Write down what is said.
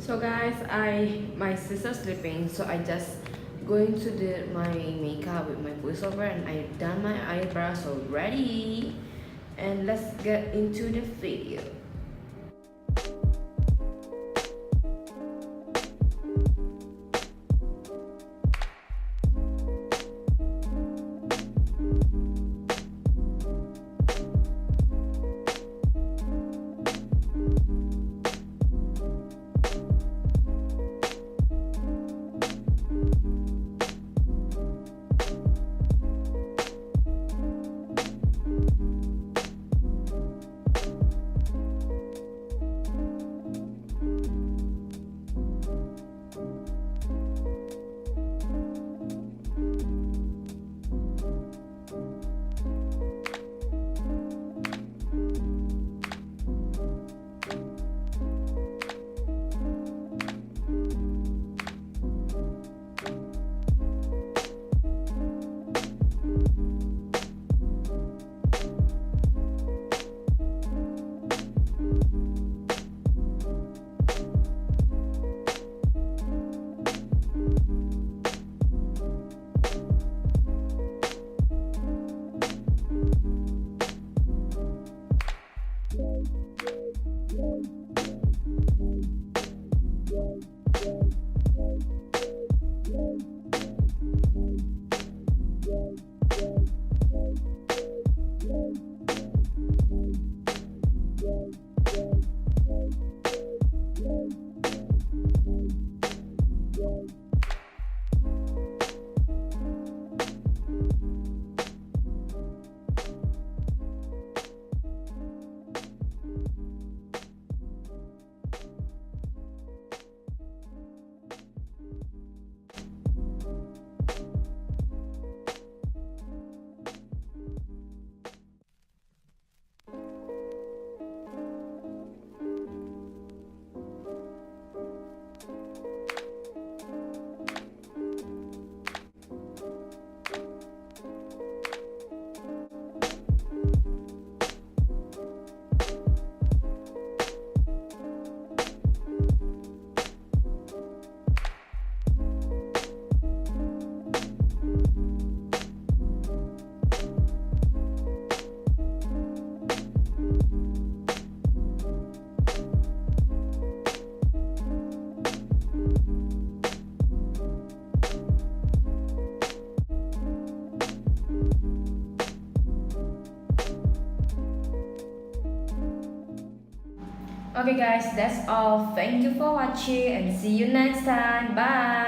So guys, my sister's sleeping, so I just going to do my makeup with my voiceover, and I done my eyebrows already. And let's get into the video. Okay guys, that's all. Thank you for watching and see you next time. Bye.